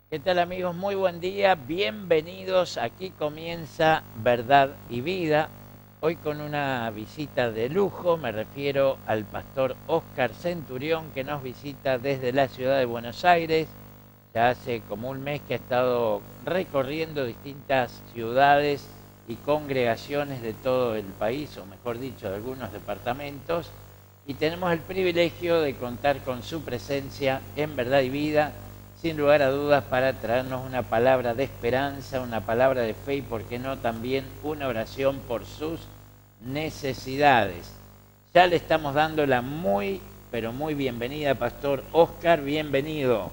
¿Qué tal amigos? Muy buen día, bienvenidos. Aquí comienza Verdad y Vida. Hoy con una visita de lujo, me refiero al pastor Óscar Centurión que nos visita desde la ciudad de Buenos Aires. Ya hace como un mes que ha estado recorriendo distintas ciudades y congregaciones de todo el país, o mejor dicho, de algunos departamentos. Y tenemos el privilegio de contar con su presencia en Verdad y Vida, sin lugar a dudas, para traernos una palabra de esperanza, una palabra de fe y, por qué no, también una oración por sus necesidades. Ya le estamos dando la muy, pero muy bienvenida, Pastor Óscar, bienvenido.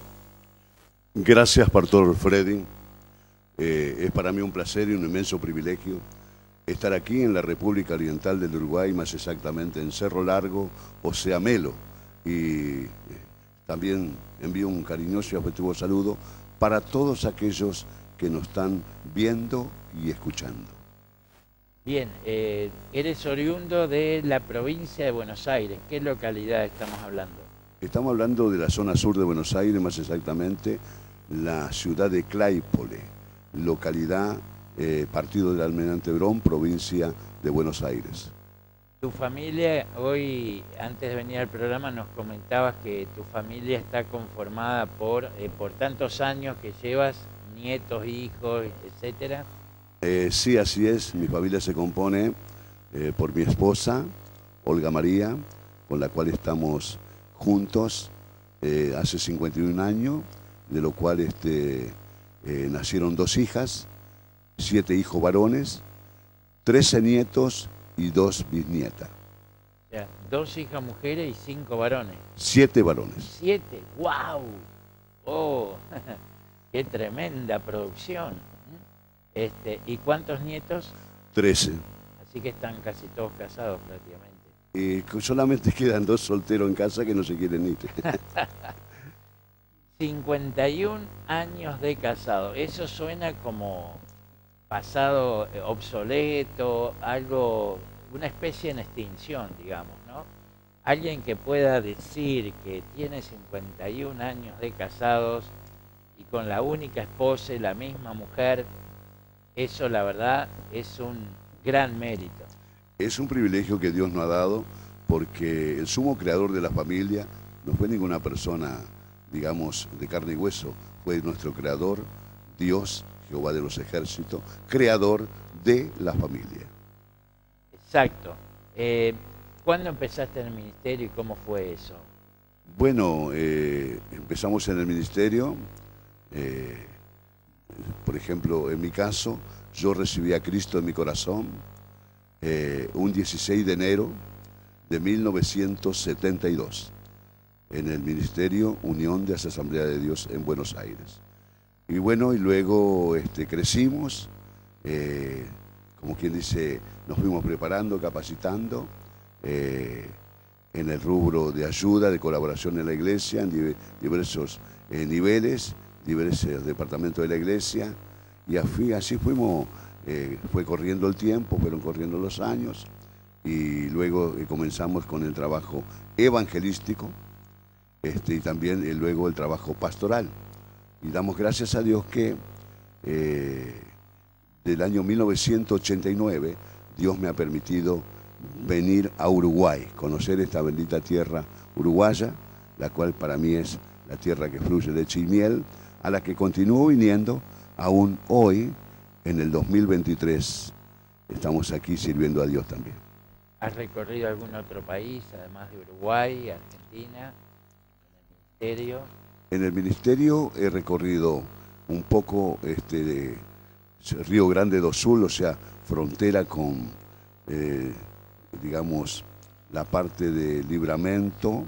Gracias, Pastor Freddy. Es para mí un placer y un inmenso privilegio estar aquí en la República Oriental del Uruguay, más exactamente en Cerro Largo, Oceamelo. Y también envío un cariñoso y afectivo saludo para todos aquellos que nos están viendo y escuchando. Bien, eres oriundo de la provincia de Buenos Aires. ¿Qué localidad estamos hablando? Estamos hablando de la zona sur de Buenos Aires, más exactamente la ciudad de Claypole, localidad partido del Almirante Brown, provincia de Buenos Aires. Tu familia, hoy antes de venir al programa nos comentabas que tu familia está conformada por tantos años que llevas, nietos, hijos, etcétera. Sí, así es. Mi familia se compone por mi esposa, Olga María, con la cual estamos juntos hace 51 años, de lo cual nacieron 2 hijas, 7 hijos varones, 13 nietos y 2 bisnietas. O sea, 2 hijas mujeres y 5 varones. 7 varones. 7, wow. Oh, qué tremenda producción. ¿Y cuántos nietos? 13. Así que están casi todos casados prácticamente. Solamente quedan 2 solteros en casa que no se quieren ir. 51 años de casado. Eso suena como pasado obsoleto, algo, una especie en extinción, digamos, ¿no? Alguien que pueda decir que tiene 51 años de casados y con la única esposa y la misma mujer, eso la verdad es un gran mérito. Es un privilegio que Dios nos ha dado porque el sumo creador de la familia no fue ninguna persona, digamos, de carne y hueso, fue nuestro creador, Dios, Jehová de los ejércitos, creador de la familia. Exacto. ¿Cuándo empezaste en el ministerio y cómo fue eso? Bueno, empezamos en el ministerio, eh, por ejemplo, en mi caso, yo recibí a Cristo en mi corazón un 16 de enero de 1972 en el Ministerio Unión de las Asambleas de Dios en Buenos Aires. Y bueno, y luego crecimos, como quien dice, nos fuimos preparando, capacitando en el rubro de ayuda, de colaboración en la iglesia, en diversos niveles, diversos departamentos de la iglesia, y así fuimos, fue corriendo el tiempo, fueron corriendo los años, y luego comenzamos con el trabajo evangelístico y también luego el trabajo pastoral. Y damos gracias a Dios que del año 1989 Dios me ha permitido venir a Uruguay, conocer esta bendita tierra uruguaya, la cual para mí es la tierra que fluye leche y miel, a la que continúo viniendo aún hoy, en el 2023. Estamos aquí sirviendo a Dios también. ¿Has recorrido algún otro país, además de Uruguay, Argentina, en el ministerio? En el ministerio he recorrido un poco de Río Grande do Sul, o sea, frontera con, digamos, la parte de Livramento,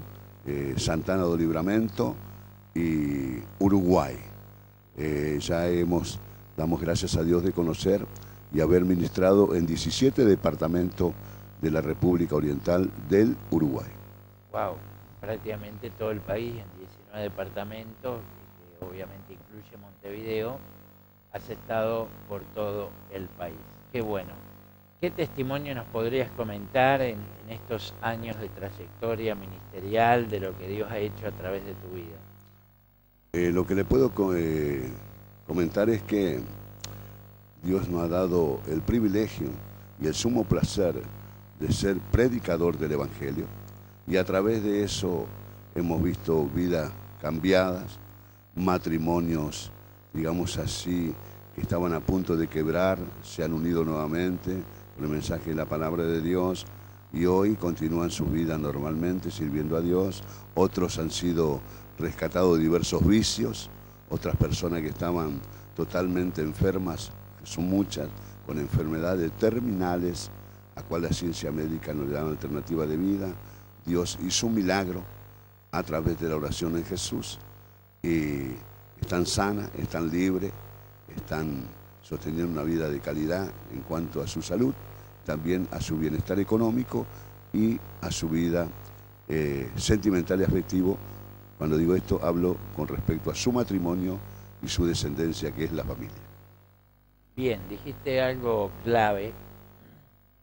Santana do Livramento y Uruguay. Damos gracias a Dios de conocer y haber ministrado en 17 departamentos de la República Oriental del Uruguay. Wow, prácticamente todo el país en 19 departamentos, que obviamente incluye Montevideo. Has estado por todo el país. Qué bueno. ¿Qué testimonio nos podrías comentar en estos años de trayectoria ministerial de lo que Dios ha hecho a través de tu vida? Lo que le puedo comentar es que Dios nos ha dado el privilegio y el sumo placer de ser predicador del Evangelio, y a través de eso hemos visto vidas cambiadas, matrimonios, digamos así, que estaban a punto de quebrar, se han unido nuevamente con el mensaje de la palabra de Dios y hoy continúan su vida normalmente sirviendo a Dios. Otros han sido rescatados de diversos vicios, otras personas que estaban totalmente enfermas, que son muchas, con enfermedades terminales, a cual la ciencia médica no le da alternativa de vida. Dios hizo un milagro a través de la oración en Jesús y están sanas, están libres, están sosteniendo una vida de calidad en cuanto a su salud, también a su bienestar económico y a su vida sentimental y afectivo. Cuando digo esto, hablo con respecto a su matrimonio y su descendencia, que es la familia. Bien, dijiste algo clave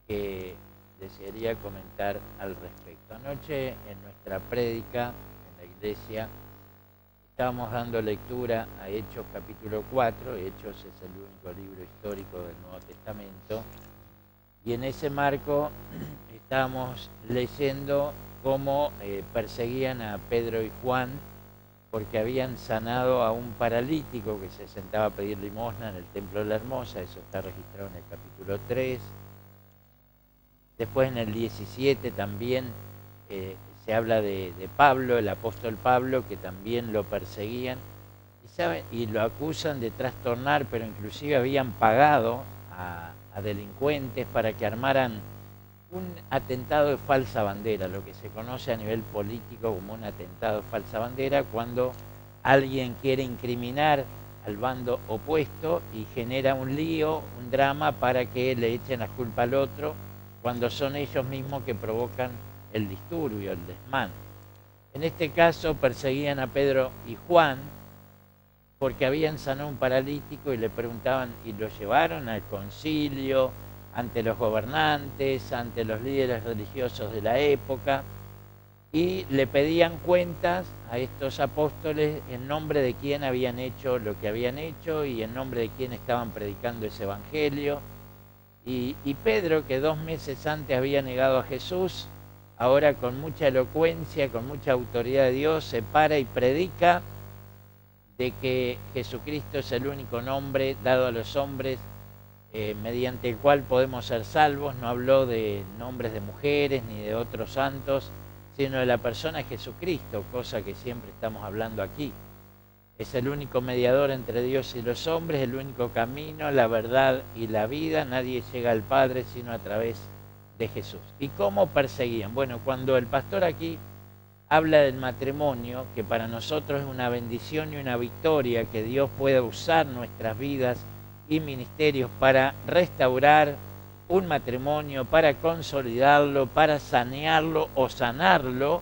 que desearía comentar al respecto. Anoche en nuestra prédica en la iglesia estábamos dando lectura a Hechos capítulo 4, Hechos es el único libro histórico del Nuevo Testamento, y en ese marco estábamos leyendo cómo perseguían a Pedro y Juan porque habían sanado a un paralítico que se sentaba a pedir limosna en el Templo de la Hermosa. Eso está registrado en el capítulo 3. Después en el 17 también se habla de Pablo, el apóstol Pablo, que también lo perseguían y lo acusan de trastornar, pero inclusive habían pagado a delincuentes para que armaran un atentado de falsa bandera, lo que se conoce a nivel político como un atentado de falsa bandera, cuando alguien quiere incriminar al bando opuesto y genera un lío, un drama para que le echen la culpa al otro, cuando son ellos mismos que provocan el disturbio, el desmán. En este caso perseguían a Pedro y Juan porque habían sanado un paralítico y le preguntaban, y lo llevaron al concilio, ante los gobernantes, ante los líderes religiosos de la época, y le pedían cuentas a estos apóstoles en nombre de quién habían hecho lo que habían hecho y en nombre de quién estaban predicando ese evangelio. Y Pedro, que 2 meses antes había negado a Jesús, ahora con mucha elocuencia, con mucha autoridad de Dios, se para y predica de que Jesucristo es el único nombre dado a los hombres mediante el cual podemos ser salvos. No habló de nombres de mujeres ni de otros santos, sino de la persona de Jesucristo, cosa que siempre estamos hablando aquí. Es el único mediador entre Dios y los hombres, el único camino, la verdad y la vida. Nadie llega al Padre sino a través de Jesús. ¿Y cómo perseguían? Bueno, cuando el pastor aquí habla del matrimonio, que para nosotros es una bendición y una victoria, que Dios pueda usar nuestras vidas y ministerios para restaurar un matrimonio, para consolidarlo, para sanearlo o sanarlo.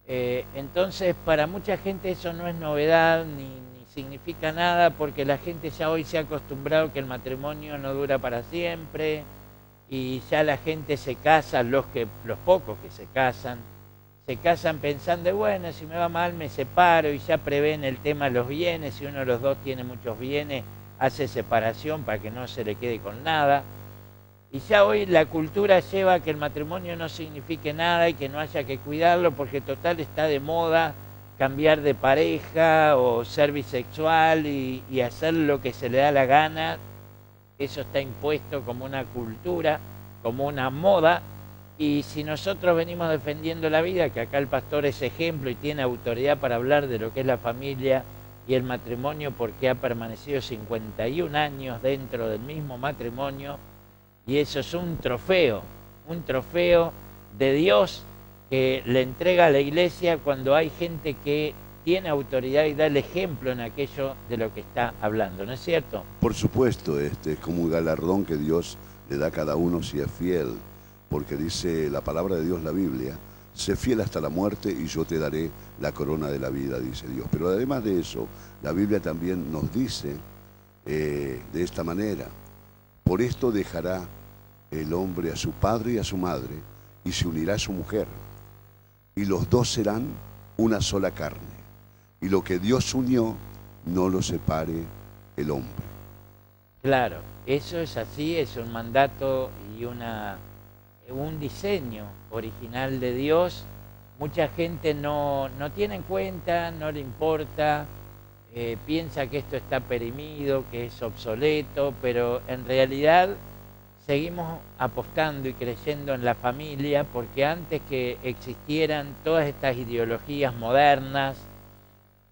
Entonces para mucha gente eso no es novedad ni significa nada, porque la gente ya hoy se ha acostumbrado que el matrimonio no dura para siempre y ya la gente se casa, los pocos que se casan pensando, bueno, si me va mal me separo, y ya prevén el tema de los bienes. Si uno de los dos tiene muchos bienes, hace separación para que no se le quede con nada. Y ya hoy la cultura lleva a que el matrimonio no signifique nada y que no haya que cuidarlo, porque total está de moda cambiar de pareja o ser bisexual y hacer lo que se le da la gana. Eso está impuesto como una cultura, como una moda. Y si nosotros venimos defendiendo la vida, que acá el pastor es ejemplo y tiene autoridad para hablar de lo que es la familia y el matrimonio, porque ha permanecido 51 años dentro del mismo matrimonio, y eso es un trofeo de Dios que le entrega a la iglesia cuando hay gente que tiene autoridad y da el ejemplo en aquello de lo que está hablando, ¿no es cierto? Por supuesto, es como un galardón que Dios le da a cada uno si es fiel, porque dice la palabra de Dios, la Biblia: sé fiel hasta la muerte y yo te daré la corona de la vida, dice Dios. Pero además de eso, la Biblia también nos dice de esta manera: por esto dejará el hombre a su padre y a su madre, y se unirá a su mujer, y los dos serán una sola carne. Y lo que Dios unió, no lo separe el hombre. Claro, eso es así, es un mandato y un diseño original de Dios. Mucha gente no tiene en cuenta, no le importa, piensa que esto está perimido, que es obsoleto, pero en realidad seguimos apostando y creyendo en la familia, porque antes que existieran todas estas ideologías modernas,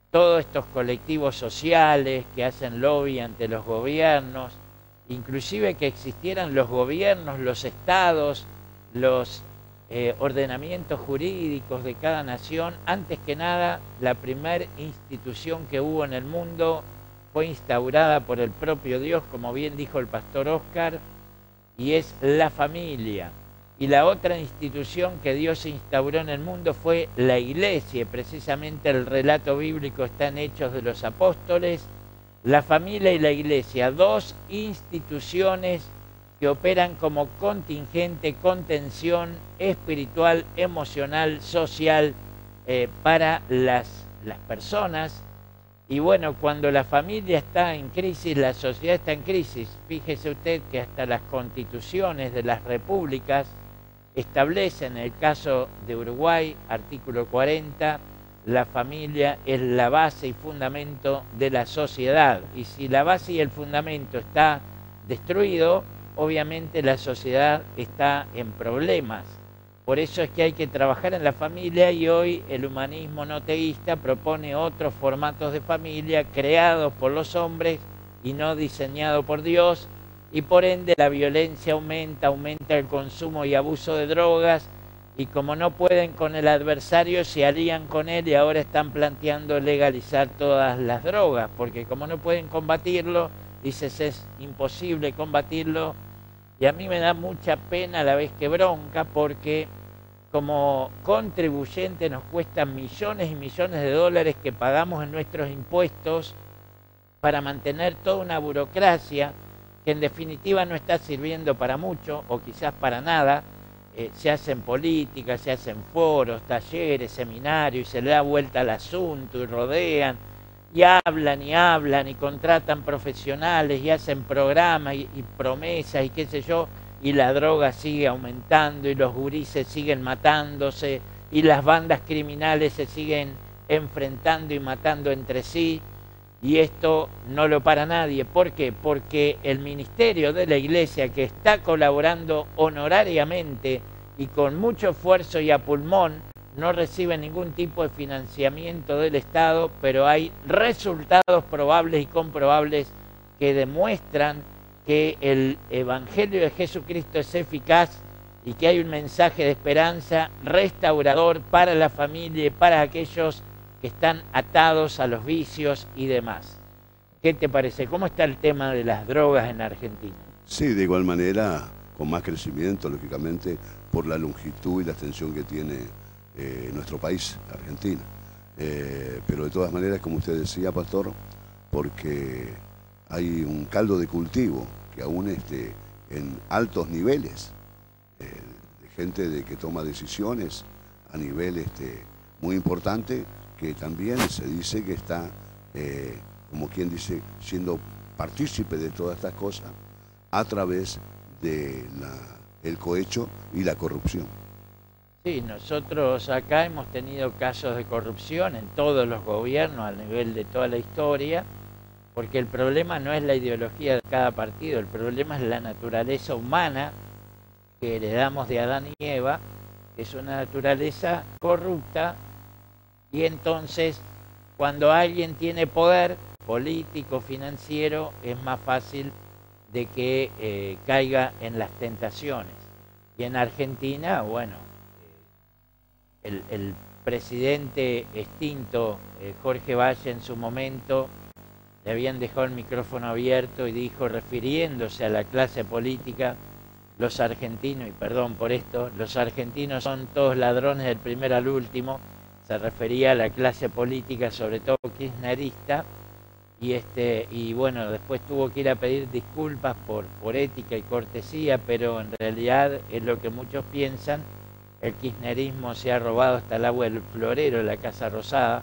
todos estos colectivos sociales que hacen lobby ante los gobiernos, inclusive que existieran los gobiernos, los estados, los ordenamientos jurídicos de cada nación, antes que nada, la primera institución que hubo en el mundo fue instaurada por el propio Dios, como bien dijo el pastor Oscar, y es la familia. Y la otra institución que Dios instauró en el mundo fue la iglesia. Precisamente el relato bíblico está en Hechos de los Apóstoles. La familia y la iglesia, dos instituciones que operan como contingente, contención espiritual, emocional, social para las personas. Y bueno, cuando la familia está en crisis, la sociedad está en crisis. Fíjese usted que hasta las constituciones de las repúblicas establecen, en el caso de Uruguay, artículo 40, la familia es la base y fundamento de la sociedad. Y si la base y el fundamento está destruido, obviamente la sociedad está en problemas. Por eso es que hay que trabajar en la familia, y hoy el humanismo no teísta propone otros formatos de familia creados por los hombres y no diseñados por Dios, y por ende la violencia aumenta el consumo y abuso de drogas, y como no pueden con el adversario, se alían con él y ahora están planteando legalizar todas las drogas, porque como no pueden combatirlo, dices es imposible combatirlo. Y a mí me da mucha pena a la vez que bronca, porque como contribuyente nos cuestan millones y millones de dólares que pagamos en nuestros impuestos para mantener toda una burocracia que en definitiva no está sirviendo para mucho o quizás para nada. Se hacen políticas, se hacen foros, talleres, seminarios, y se le da vuelta al asunto y rodean y hablan y contratan profesionales y hacen programas y promesas y qué sé yo, y la droga sigue aumentando y los gurises siguen matándose y las bandas criminales se siguen enfrentando y matando entre sí, y esto no lo para nadie. ¿Por qué? Porque el ministerio de la iglesia, que está colaborando honorariamente y con mucho esfuerzo y a pulmón, no recibe ningún tipo de financiamiento del Estado, pero hay resultados probables y comprobables que demuestran que el Evangelio de Jesucristo es eficaz y que hay un mensaje de esperanza restaurador para la familia y para aquellos que están atados a los vicios y demás. ¿Qué te parece? ¿Cómo está el tema de las drogas en Argentina? Sí, de igual manera, con más crecimiento, lógicamente, por la longitud y la extensión que tiene nuestro país, Argentina. Pero de todas maneras, como usted decía, pastor, porque hay un caldo de cultivo que aún en altos niveles, de gente que toma decisiones a nivel muy importante, que también se dice que está, como quien dice, siendo partícipe de todas estas cosas a través de el cohecho y la corrupción. Sí, nosotros acá hemos tenido casos de corrupción en todos los gobiernos a nivel de toda la historia, porque el problema no es la ideología de cada partido, el problema es la naturaleza humana que heredamos de Adán y Eva, que es una naturaleza corrupta, y entonces cuando alguien tiene poder político, financiero, es más fácil de que caiga en las tentaciones. Y en Argentina, bueno, el presidente extinto, Jorge Valle, en su momento le habían dejado el micrófono abierto y dijo, refiriéndose a la clase política, los argentinos, y perdón por esto, los argentinos son todos ladrones del primero al último. Se refería a la clase política, sobre todo kirchnerista, y bueno, después tuvo que ir a pedir disculpas por ética y cortesía, pero en realidad es lo que muchos piensan. El kirchnerismo se ha robado hasta el agua del florero de la Casa Rosada,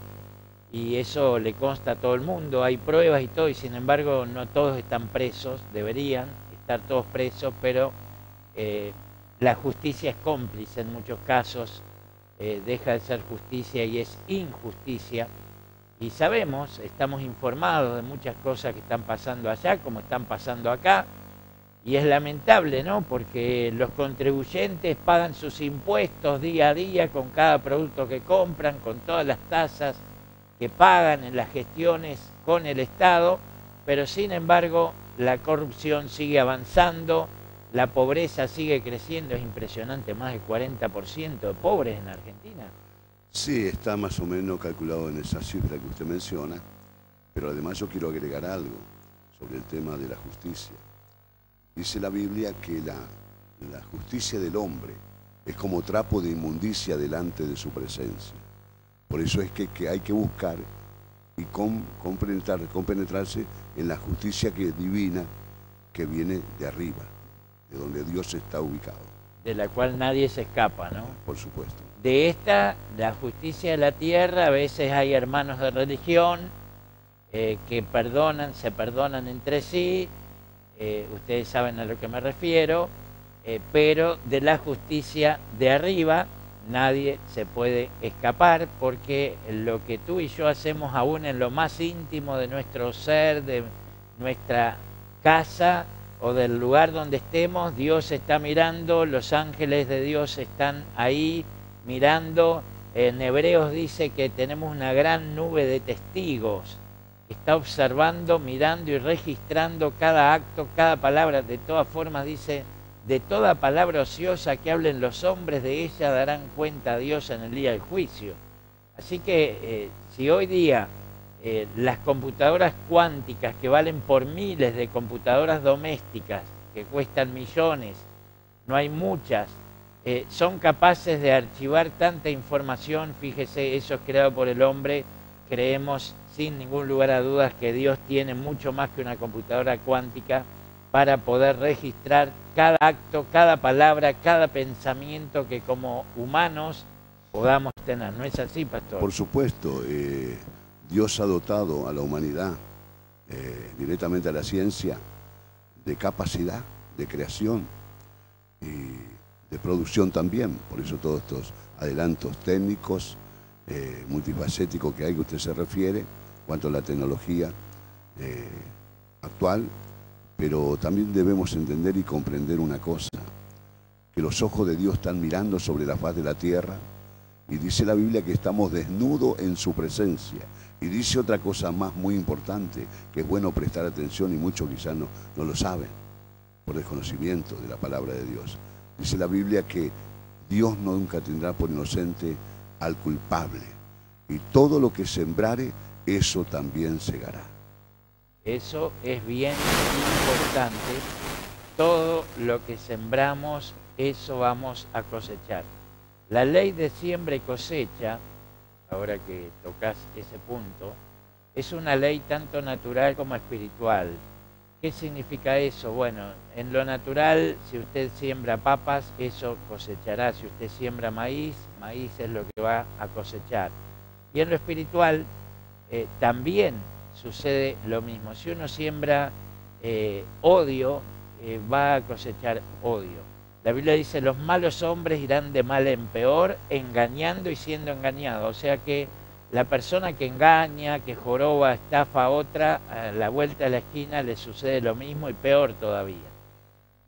y eso le consta a todo el mundo, hay pruebas y todo, y sin embargo no todos están presos, deberían estar todos presos, pero la justicia es cómplice en muchos casos, deja de ser justicia y es injusticia. Y sabemos, estamos informados de muchas cosas que están pasando allá, como están pasando acá, y es lamentable, ¿no? Porque los contribuyentes pagan sus impuestos día a día con cada producto que compran, con todas las tasas que pagan en las gestiones con el Estado, pero sin embargo la corrupción sigue avanzando, la pobreza sigue creciendo, es impresionante, más del 40% de pobres en Argentina. Sí, está más o menos calculado en esa cifra que usted menciona, pero además yo quiero agregar algo sobre el tema de la justicia. Dice la Biblia que la justicia del hombre es como trapo de inmundicia delante de su presencia. Por eso es que hay que buscar y compenetrarse en la justicia divina que viene de arriba, de donde Dios está ubicado. De la cual nadie se escapa, ¿no? Por supuesto. De esta, la justicia de la tierra, a veces hay hermanos de religión que se perdonan entre sí, ustedes saben a lo que me refiero, pero de la justicia de arriba nadie se puede escapar, porque lo que tú y yo hacemos aún en lo más íntimo de nuestro ser, de nuestra casa o del lugar donde estemos, Dios está mirando, los ángeles de Dios están ahí mirando. En Hebreos dice que tenemos una gran nube de testigos, está observando, mirando y registrando cada acto, cada palabra. De todas formas dice, de toda palabra ociosa que hablen los hombres, de ella darán cuenta a Dios en el día del juicio. Así que si hoy día las computadoras cuánticas, que valen por miles de computadoras domésticas, que cuestan millones, no hay muchas, son capaces de archivar tanta información, fíjese, eso es creado por el hombre, creemos sin ningún lugar a dudas que Dios tiene mucho más que una computadora cuántica para poder registrar cada acto, cada palabra, cada pensamiento que como humanos podamos tener. ¿No es así, pastor? Por supuesto, Dios ha dotado a la humanidad, directamente a la ciencia, de capacidad, de creación y de producción también. Por eso todos estos adelantos técnicos, multifacéticos que hay, que usted se refiere, cuanto a la tecnología actual. Pero también debemos entender y comprender una cosa, que los ojos de Dios están mirando sobre la faz de la tierra, y dice la Biblia que estamos desnudos en su presencia. Y dice otra cosa más muy importante, que es bueno prestar atención y muchos quizás no lo saben, por desconocimiento de la palabra de Dios. Dice la Biblia que Dios nunca tendrá por inocente al culpable, y todo lo que sembrare, eso también segará. Eso es bien importante. Todo lo que sembramos, eso vamos a cosechar. La ley de siembra y cosecha, ahora que tocas ese punto, es una ley tanto natural como espiritual. ¿Qué significa eso? Bueno, en lo natural, si usted siembra papas, eso cosechará. Si usted siembra maíz, maíz es lo que va a cosechar. Y en lo espiritual, también sucede lo mismo. Si uno siembra odio, va a cosechar odio. La Biblia dice, los malos hombres irán de mal en peor, engañando y siendo engañados. O sea que la persona que engaña, que joroba, estafa a otra, a la vuelta de la esquina le sucede lo mismo y peor todavía.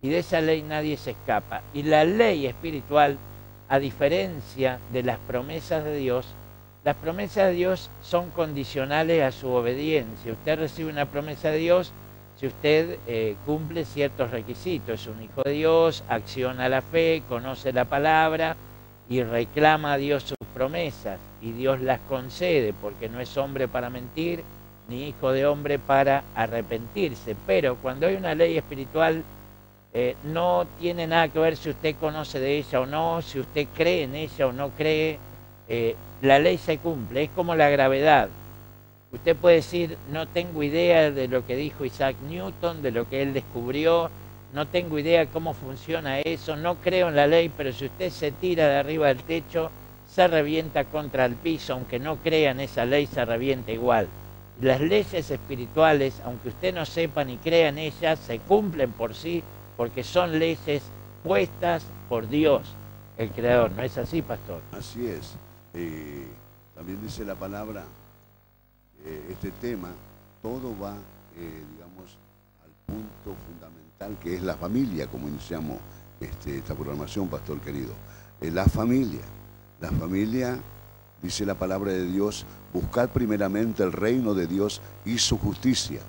Y de esa ley nadie se escapa. Y la ley espiritual, a diferencia de las promesas de Dios, las promesas de Dios son condicionales a su obediencia. Usted recibe una promesa de Dios si usted cumple ciertos requisitos. Es un hijo de Dios, acciona la fe, conoce la palabra y reclama a Dios sus promesas. Y Dios las concede, porque no es hombre para mentir, ni hijo de hombre para arrepentirse. Pero cuando hay una ley espiritual, no tiene nada que ver si usted conoce de ella o no, si usted cree en ella o no cree. La ley se cumple, es como la gravedad. Usted puede decir, no tengo idea de lo que dijo Isaac Newton, de lo que él descubrió, no tengo idea cómo funciona eso, no creo en la ley, pero si usted se tira de arriba del techo, se revienta contra el piso, aunque no crean esa ley, se revienta igual. Las leyes espirituales, aunque usted no sepa ni crea en ellas, se cumplen por sí, porque son leyes puestas por Dios, el Creador. ¿No es así, pastor? Así es. También dice la palabra, este tema, todo va, digamos, al punto fundamental que es la familia, como iniciamos esta programación, pastor querido. La familia, dice la palabra de Dios, buscad primeramente el reino de Dios y su justicia,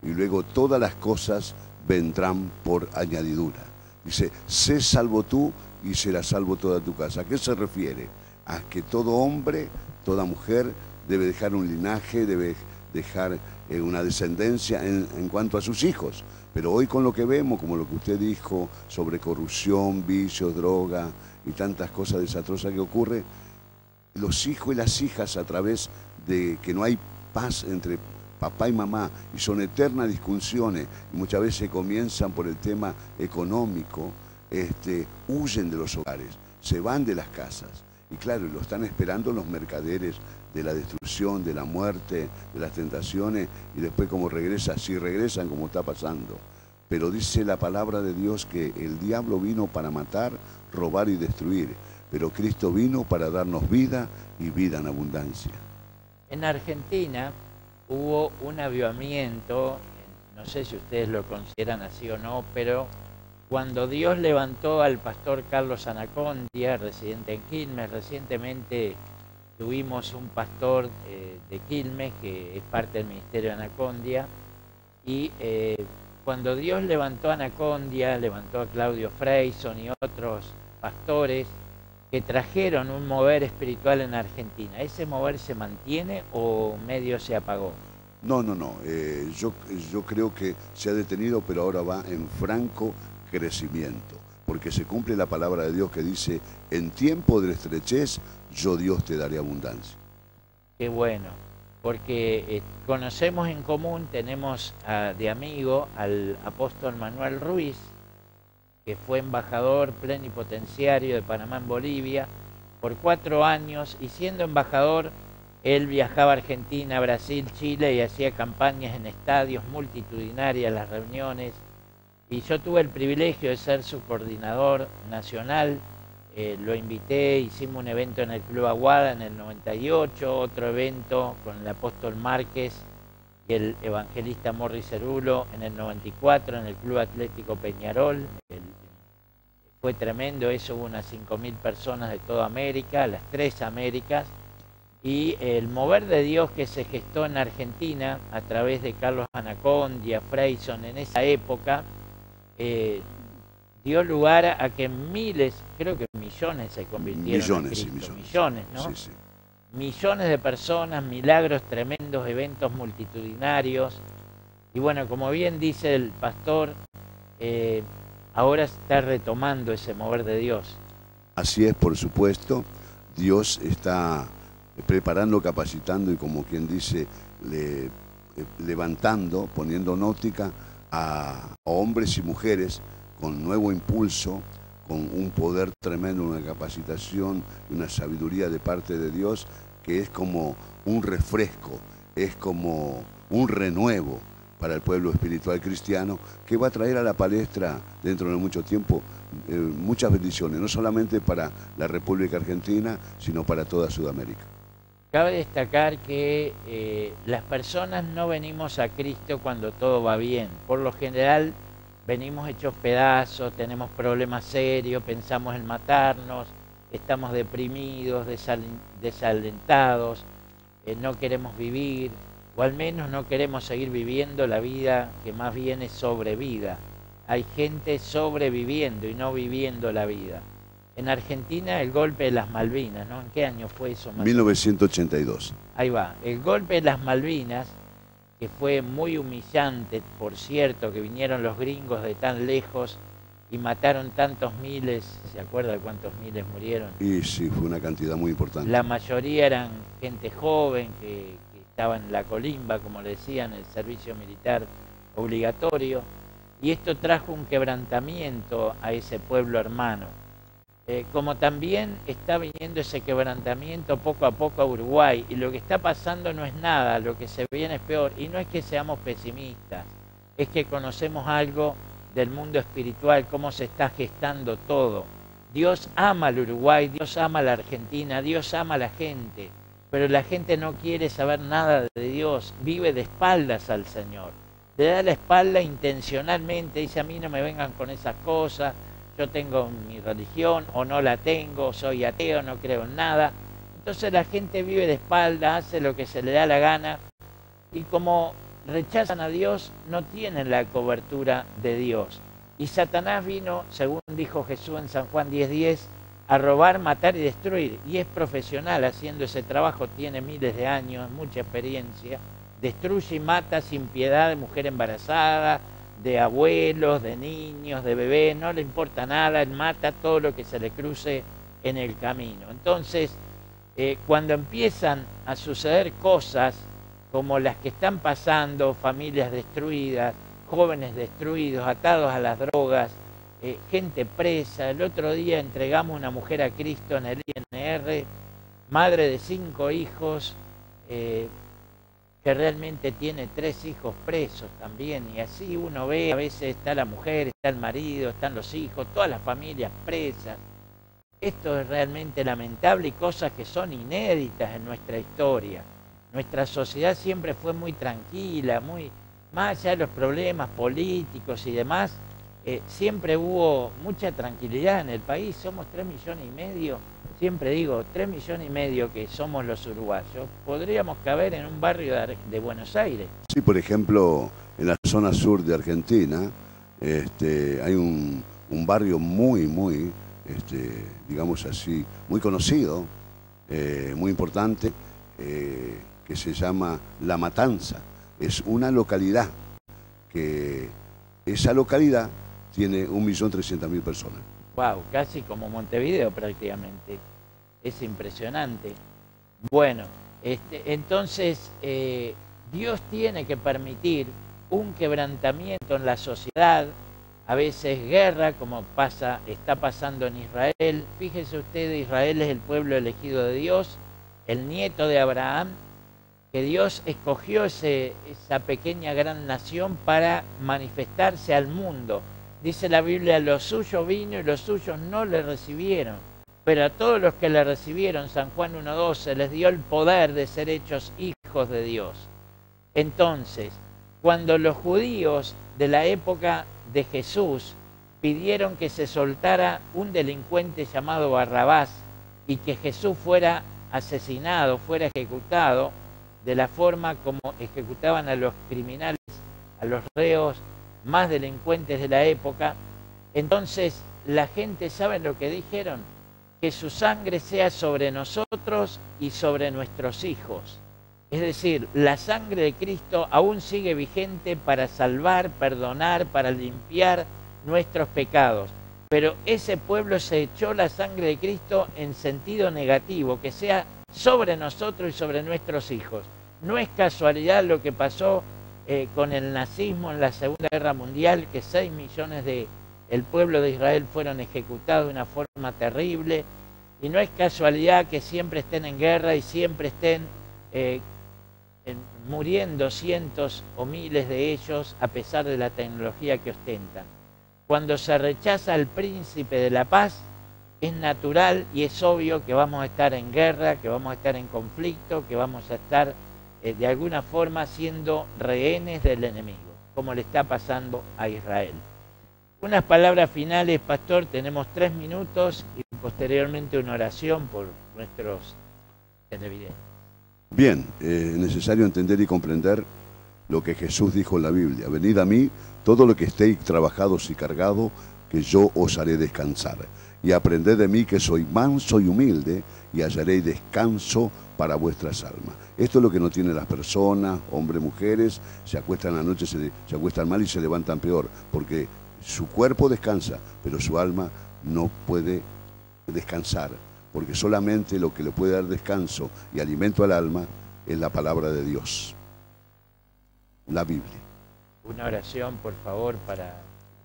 y luego todas las cosas vendrán por añadidura. Dice, sé salvo tú y será salvo toda tu casa. ¿A qué se refiere? A que todo hombre, toda mujer debe dejar un linaje, debe dejar una descendencia en cuanto a sus hijos. Pero hoy con lo que vemos, como lo que usted dijo sobre corrupción, vicios, droga y tantas cosas desastrosas que ocurre, los hijos y las hijas, a través de que no hay paz entre papá y mamá, y son eternas discusiones, y muchas veces comienzan por el tema económico, huyen de los hogares, se van de las casas, y claro, lo están esperando los mercaderes de la destrucción, de la muerte, de las tentaciones, y después como regresa, si regresan como está pasando. Pero dice la palabra de Dios que el diablo vino para matar, robar y destruir, pero Cristo vino para darnos vida y vida en abundancia. En Argentina hubo un avivamiento, no sé si ustedes lo consideran así o no, pero cuando Dios levantó al pastor Carlos Anacondia, residente en Quilmes, recientemente tuvimos un pastor de Quilmes que es parte del ministerio de Anacondia, y cuando Dios levantó a Anacondia, levantó a Claudio Freyson y otros pastores que trajeron un mover espiritual en Argentina, ¿ese mover se mantiene o medio se apagó? No. Yo creo que se ha detenido, pero ahora va en franco crecimiento, porque se cumple la palabra de Dios que dice, en tiempo de estrechez, yo Dios te daré abundancia. Qué bueno, porque conocemos en común, tenemos de amigo al apóstol Manuel Ruiz, que fue embajador plenipotenciario de Panamá en Bolivia por 4 años, y siendo embajador, él viajaba a Argentina, Brasil, Chile y hacía campañas en estadios multitudinarias, las reuniones, y yo tuve el privilegio de ser su coordinador nacional. Lo invité, hicimos un evento en el Club Aguada en el 98, otro evento con el apóstol Márquez y el evangelista Morris Cerulo en el 94 en el Club Atlético Peñarol. Fue tremendo eso, hubo unas 5.000 personas de toda América, las 3 Américas, y el mover de Dios que se gestó en Argentina a través de Carlos Anacondia, Freyson en esa época, dio lugar a que miles, creo que millones se convirtieron en Cristo, millones, ¿no? Sí, sí. Millones de personas, milagros tremendos, eventos multitudinarios. Y bueno, como bien dice el pastor, ahora está retomando ese mover de Dios. Así es, por supuesto. Dios está preparando, capacitando y, como quien dice, levantando, poniendo nótica a hombres y mujeres con nuevo impulso, con un poder tremendo, una capacitación y una sabiduría de parte de Dios, que es como un refresco, es como un renuevo para el pueblo espiritual cristiano, que va a traer a la palestra dentro de mucho tiempo muchas bendiciones, no solamente para la República Argentina, sino para toda Sudamérica. Cabe destacar que las personas no venimos a Cristo cuando todo va bien. Por lo general venimos hechos pedazos, tenemos problemas serios, pensamos en matarnos, estamos deprimidos, desalentados, no queremos vivir, o al menos no queremos seguir viviendo la vida que más bien es sobrevida. Hay gente sobreviviendo y no viviendo la vida. En Argentina el golpe de las Malvinas, ¿no? ¿En qué año fue eso? 1982. Ahí va, el golpe de las Malvinas, que fue muy humillante, por cierto, que vinieron los gringos de tan lejos y mataron tantos miles. ¿Se acuerda de cuántos miles murieron? Y sí, fue una cantidad muy importante. La mayoría eran gente joven que estaba en la colimba, como le decían, el servicio militar obligatorio, y esto trajo un quebrantamiento a ese pueblo hermano. como también está viniendo ese quebrantamiento poco a poco a Uruguay, y lo que está pasando no es nada, lo que se viene es peor, y no es que seamos pesimistas, es que conocemos algo del mundo espiritual, cómo se está gestando todo. Dios ama al Uruguay, Dios ama a la Argentina, Dios ama a la gente, pero la gente no quiere saber nada de Dios, vive de espaldas al Señor, le da la espalda intencionalmente, dice: a mí no me vengan con esas cosas, yo tengo mi religión o no la tengo, soy ateo, no creo en nada. Entonces la gente vive de espaldas, hace lo que se le da la gana, y como rechazan a Dios, no tienen la cobertura de Dios. Y Satanás vino, según dijo Jesús en San Juan 10:10, a robar, matar y destruir. Y es profesional haciendo ese trabajo, tiene miles de años, mucha experiencia. Destruye y mata sin piedad de mujer embarazada, de abuelos, de niños, de bebés, no le importa nada, él mata todo lo que se le cruce en el camino. Entonces, cuando empiezan a suceder cosas como las que están pasando, familias destruidas, jóvenes destruidos, atados a las drogas, gente presa. El otro día entregamos una mujer a Cristo en el INR, madre de 5 hijos, que realmente tiene 3 hijos presos también, y así uno ve, a veces está la mujer, está el marido, están los hijos, todas las familias presas. Esto es realmente lamentable y cosas que son inéditas en nuestra historia. Nuestra sociedad siempre fue muy tranquila, muy más allá de los problemas políticos y demás, siempre hubo mucha tranquilidad en el país. Somos 3,5 millones, siempre digo 3,5 millones que somos los uruguayos, podríamos caber en un barrio de Buenos Aires. Sí, por ejemplo, en la zona sur de Argentina hay un barrio muy, digamos así, muy conocido, muy importante, que se llama La Matanza. Es una localidad que esa localidad tiene 1.300.000 personas. Wow, casi como Montevideo prácticamente. Es impresionante. Bueno, entonces Dios tiene que permitir un quebrantamiento en la sociedad, a veces guerra, como está pasando en Israel. Fíjese usted, Israel es el pueblo elegido de Dios, el nieto de Abraham, que Dios escogió esa pequeña gran nación para manifestarse al mundo. Dice la Biblia: los suyos vino y los suyos no le recibieron, pero a todos los que le recibieron, San Juan 1:12, les dio el poder de ser hechos hijos de Dios. Entonces, cuando los judíos de la época de Jesús pidieron que se soltara un delincuente llamado Barrabás y que Jesús fuera asesinado, fuera ejecutado, de la forma como ejecutaban a los criminales, a los reos más delincuentes de la época, entonces la gente, ¿saben lo que dijeron? Que su sangre sea sobre nosotros y sobre nuestros hijos. Es decir, la sangre de Cristo aún sigue vigente para salvar, perdonar, para limpiar nuestros pecados. Pero ese pueblo se echó la sangre de Cristo en sentido negativo, que sea sobre nosotros y sobre nuestros hijos. No es casualidad lo que pasó con el nazismo en la Segunda Guerra Mundial, que 6 millones del pueblo de Israel fueron ejecutados de una forma terrible, y no es casualidad que siempre estén en guerra y siempre estén muriendo cientos o miles de ellos a pesar de la tecnología que ostentan. Cuando se rechaza al príncipe de la paz, es natural y es obvio que vamos a estar en guerra, que vamos a estar en conflicto, que vamos a estar de alguna forma siendo rehenes del enemigo, como le está pasando a Israel. Unas palabras finales, pastor, tenemos 3 minutos y posteriormente una oración por nuestros televidentes. Bien, es necesario entender y comprender lo que Jesús dijo en la Biblia: venid a mí, todo lo que estéis trabajados y cargados, que yo os haré descansar. Y aprended de mí, que soy manso y humilde, y hallaréis descanso para vuestras almas. Esto es lo que no tienen las personas, hombres, mujeres, se acuestan a la noche, se acuestan mal y se levantan peor, porque su cuerpo descansa, pero su alma no puede descansar, porque solamente lo que le puede dar descanso y alimento al alma es la palabra de Dios, la Biblia. Una oración, por favor,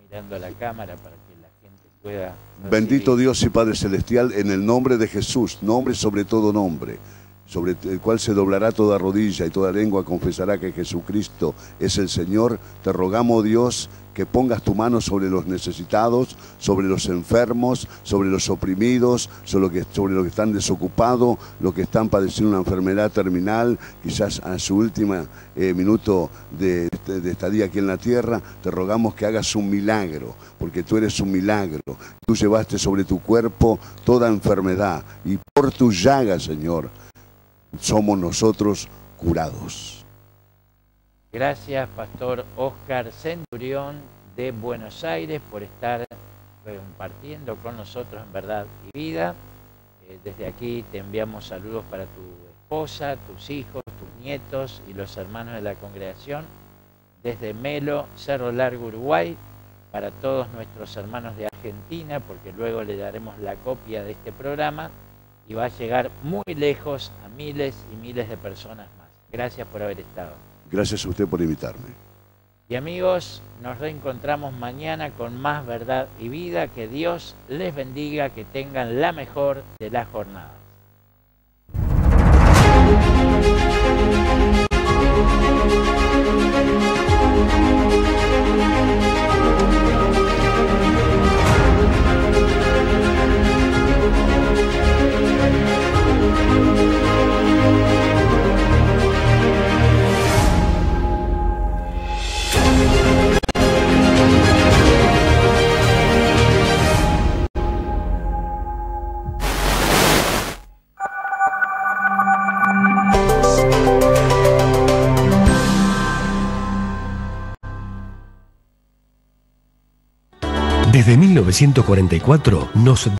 mirando a la cámara, para que la gente pueda Bendito recibir. Dios y Padre Celestial, en el nombre de Jesús, nombre sobre todo nombre, sobre el cual se doblará toda rodilla y toda lengua confesará que Jesucristo es el Señor. Te rogamos, Dios, que pongas tu mano sobre los necesitados, sobre los enfermos, sobre los oprimidos, sobre los que están desocupados, los que están padeciendo una enfermedad terminal, quizás a su última minuto de estadía aquí en la tierra. Te rogamos que hagas un milagro, porque tú eres un milagro. Tú llevaste sobre tu cuerpo toda enfermedad y por tus llagas, Señor, somos nosotros curados. Gracias, Pastor Óscar Centurión de Buenos Aires, por estar compartiendo con nosotros en Verdad y Vida. Desde aquí te enviamos saludos para tu esposa, tus hijos, tus nietos y los hermanos de la congregación. Desde Melo, Cerro Largo, Uruguay, para todos nuestros hermanos de Argentina, porque luego le daremos la copia de este programa y va a llegar muy lejos a miles y miles de personas más. Gracias por haber estado. Gracias a usted por invitarme. Y amigos, nos reencontramos mañana con más Verdad y Vida. Que Dios les bendiga, que tengan la mejor de las jornadas. Desde 1944 nos